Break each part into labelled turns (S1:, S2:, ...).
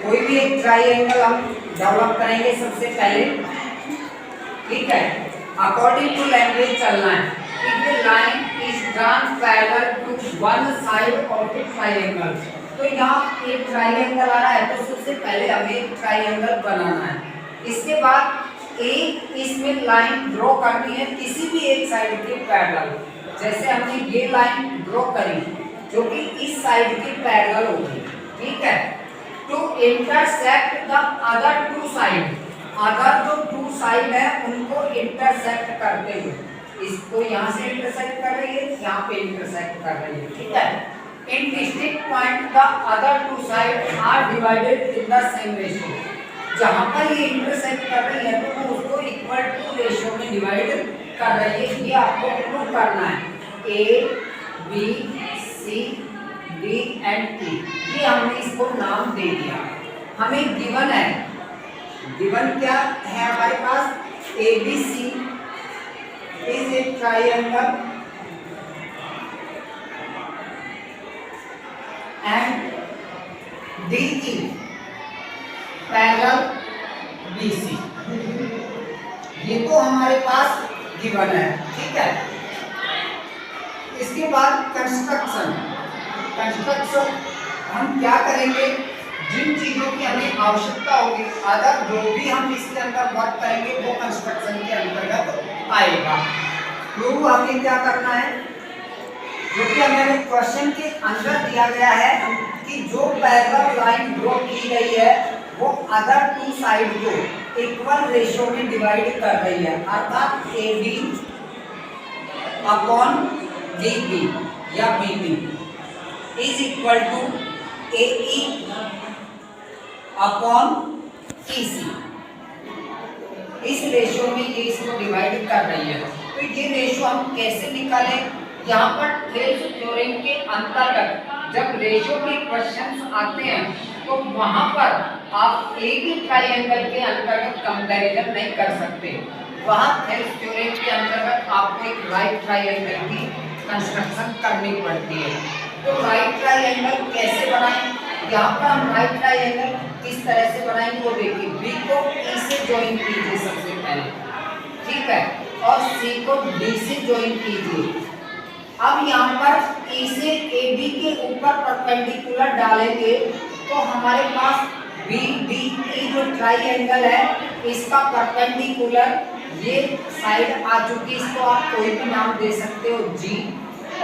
S1: कोई भी एक ट्राइंगल हम डेवलप करेंगे सबसे पहले, ठीक है, अकॉर्डिंग टू लैंग्वेज चलना है। If the line is drawn parallel to one side of the triangle, तो यहाँ एक ट्राइंगल आ रहा है तो सबसे पहले हमें एक ट्राइंगल बनाना है। इसके बाद एक इसमें लाइन ड्रॉ करनी है किसी भी एक साइड के पैरेलल। जैसे हमने ये लाइन ड्रॉ करी जो कि इस साइड के पैरेलल होगी, ठीक है, to intersect the other two side. Other जो टू साइड है उनको इंटरसेक्ट करते हुए, इसको यहाँ से इंटरसेक्ट कर रही है, यहाँ पे इंटरसेक्ट कर रही है, ठीक है। In distinct point the other two side are divided in the same ratio. जहाँ पर ये इंटरसेक्ट कर रही है तो वो उसको इक्वल टू रेशियो में डिवाइड कर रही है। ये आपको प्रूव करना है। A B C D and E, ये हमने इसको नाम दे दिया। हमें गिवन है, गिवन क्या है हमारे पास, A B C is a triangle and D E parallel B C. ये तो हमारे पास गिवन है, ठीक है। इसके बाद कंस्ट्रक्शन हम क्या करेंगे, जिन चीजों की हमें आवश्यकता होगी, अदर जो भी हम इसके अंदर वर्क करेंगे वो कंस्ट्रक्शन के अंतर्गत आएगा। प्रूव हमें क्या करना है, जो कि हमें क्वेश्चन के अंदर दिया गया है कि जो पैरेलल लाइन ड्रॉ की गई है वो अदर टू साइड को इक्वल रेशियो में डिवाइड कर रही है, अर्थात A B upon D B या B B is equal to A E upon E C. इस रेशियो में ये इसको डिवाइड कर रही है। तो ये रेशियो हम कैसे निकालें, यहाँ पर थेल्स थ्योरम के अंतर्गत जब रेशियो के क्वेश्चंस आते हैं तो वहां पर आप एक ही ट्राइंगल के अंतर्गत कंपैरिजन नहीं कर सकते। वहां थेल्स थ्योरम के अंतर्गत आपको एक राइट ट्राइंगल की कंस्ट्रक्शन करनी पड़ती है। तो राइट ट्राइंगल कैसे बनाएं, यहाँ पर हम राइट ट्राइंगल किस तरह से बनाएंगे वो देखिए। बी को ई से ज्वाइन कीजिए सबसे पहले, ठीक है, और सी को डी से ज्वाइन कीजिए। अब यहाँ पर ई से ए बी के ऊपर परपेंडिकुलर डालेंगे तो हमारे पास बी डी ई जो ट्राइंगल है इसका परपेंडिकुलर ये साइड आ चुकी, इसको आप कोई भी नाम दे सकते हो जी,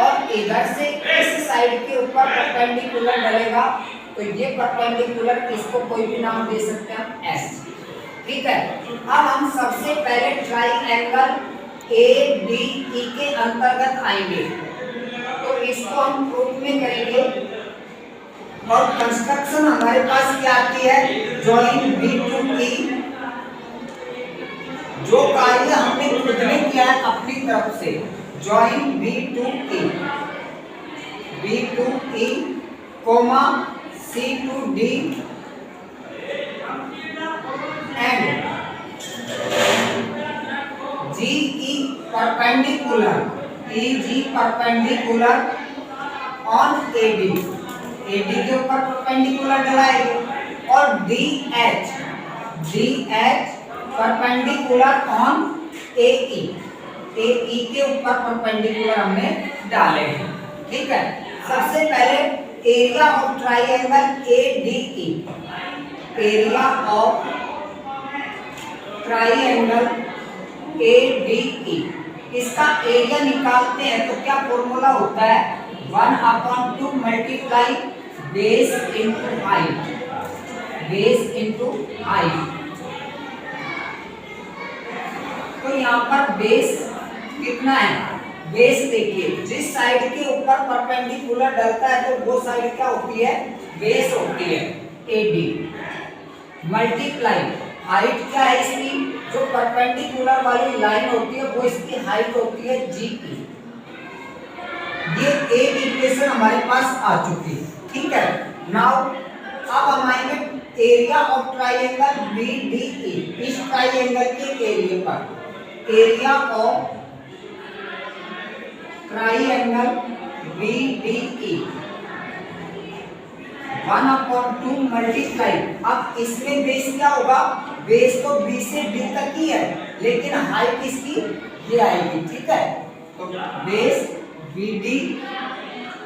S1: और इधर से इस साइड के ऊपर परपेंडिकुलर डलेगा तो ये परपेंडिकुलर इसको कोई भी नाम दे सकते हैं हम एस, ठीक है। अब हम सबसे पहले ट्राइंगल ए बी ई के अंतर्गत आएंगे तो इसको हम प्रूफ में करेंगे और कंस्ट्रक्शन हमारे पास क्या आती है, जॉइन बी टू ई। जो कार्य हमने खुद ने किया है अपनी तरफ से, join B to E comma C to D and G E perpendicular, E G perpendicular on A D, A D के ऊपर परपेंडिकुलर डलाएंगे, और D H perpendicular on A E के ऊपर परपेंडिकुलर हमने डाले हैं, ठीक है। सबसे पहले area of triangle A D E, area of triangle A D ई, इसका एरिया निकालते हैं तो क्या फॉर्मूला होता है, 1/2 multiply base into height, base into height. तो यहाँ पर बेस कितना है, बेस देखिए जिस साइड के ऊपर परपेंडिकुलर डलता है तो वो साइड क्या होती है, बेस होती है ए डी, मल्टीप्लाई हाइट क्या है इसकी, जो परपेंडिकुलर वाली लाइन होती है वो इसकी हाइट होती है जी की। ये एक इक्वेशन हमारे पास आ चुकी है, ठीक है। नाउ अब हम आएंगे area of triangle B D E, इस ट्राइंगल के एरिया पर, area of triangle B D E 1/2 multiply, अब इसमें बेस क्या होगा, बेस तो बी से डी तक ही है, लेकिन हाइट इसकी ये आएगी, ठीक है। तो base B D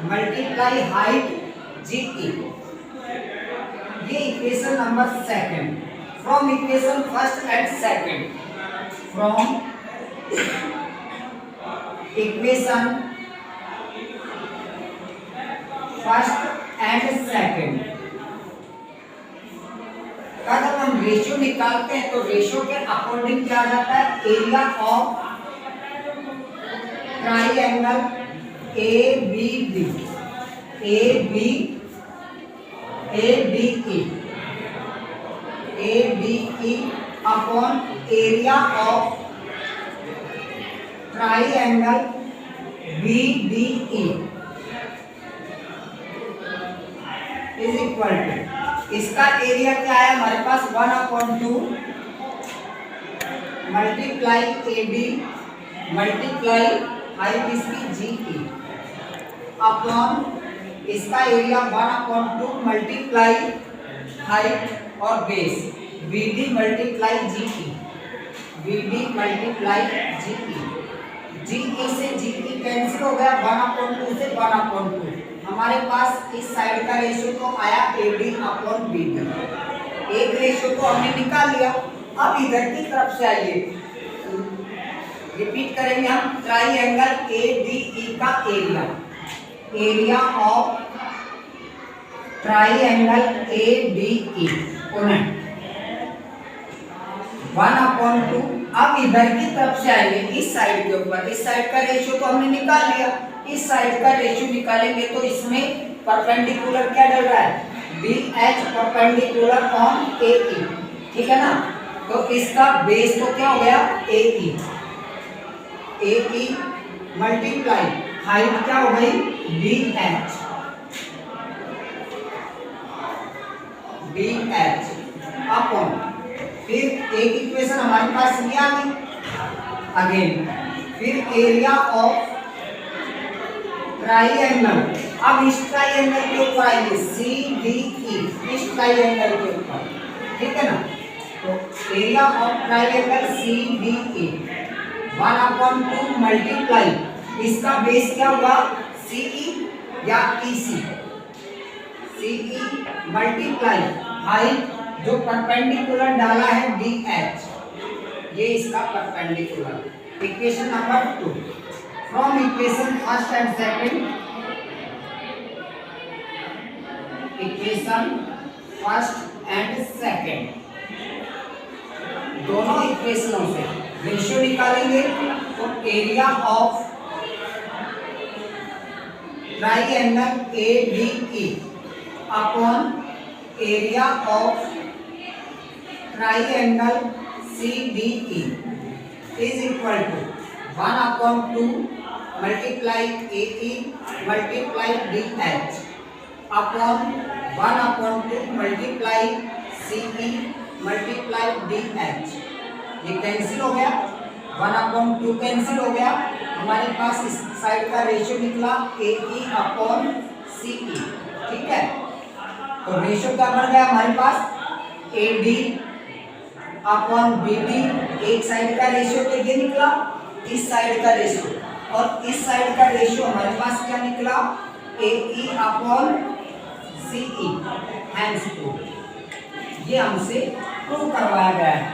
S1: multiply height G E, ये equation number second. From equation first and second, from equation first and second का जब हम रेशियो निकालते हैं तो रेशियो के अकॉर्डिंग क्या आ जाता है, area of triangle A B D, A B E upon area of triangle B D E is equal to, इसका एरिया क्या है हमारे पास 1/2 multiply A B multiply height इसकी जी ई अपॉन इसका एरिया 1/2 मल्टीप्लाई हाइट और base B D multiply G E, B D multiply G E से G ई cancel हो गया, 1/2 से 1/2, हमारे पास इस साइड का रेशियो तो आया A D upon B D, एक रेशियो तो हमने निकाल लिया। अब इधर की तरफ से आइए, रिपीट करेंगे हम, ट्राइंगल ए डी ई का area, area of triangle A D E 1/2। अब इधर की तरफ से आएंगे इस साइड के ऊपर, इस साइड का रेशियो तो हमने निकाल लिया, इस साइड का रेशियो निकालेंगे तो इसमें परपेंडिकुलर क्या डल रहा है, B H perpendicular on A ई, ठीक है ना। तो इसका बेस तो क्या हो गया ए ई मल्टीप्लाई हाइट क्या हो गई बी एच अपॉन, फिर एक इक्वेशन हमारे पास ये आ गई अगेन, फिर एरिया ऑफ ट्राइंगल, अब इस ट्राइंगल के ऊपर आएंगे सी डी ई, इस ट्राइंगल के ऊपर, ठीक है ना। तो area of triangle C D E 1/2 multiply, इसका बेस क्या होगा सी ई या ई सी मल्टीप्लाई हाइट जो परपेंडिकुलर डाला है डी एच, ये इसका perpendicular. Equation number 2, from equation first and second, equation first and second दोनों इक्वेशनों से रेशियो निकालेंगे तो area of triangle A D E upon area of triangle C D E is equal to 1/2 multiply A E multiply D H upon 1/2 multiply C E multiply D H, ये cancel हो गया, 1/2 cancel हो गया, हमारे पास इस side का ratio निकला ए E upon सी ई, ठीक है। तो रेशियो क्या बन गया हमारे पास A D upon B D, एक साइड का रेशियो तो ये निकला, इस साइड का रेशियो, और इस साइड का रेशियो हमारे पास क्या निकला ए ई अपॉन सी ई, हैंस प्रूफ, ये हमसे प्रूव करवाया गया है।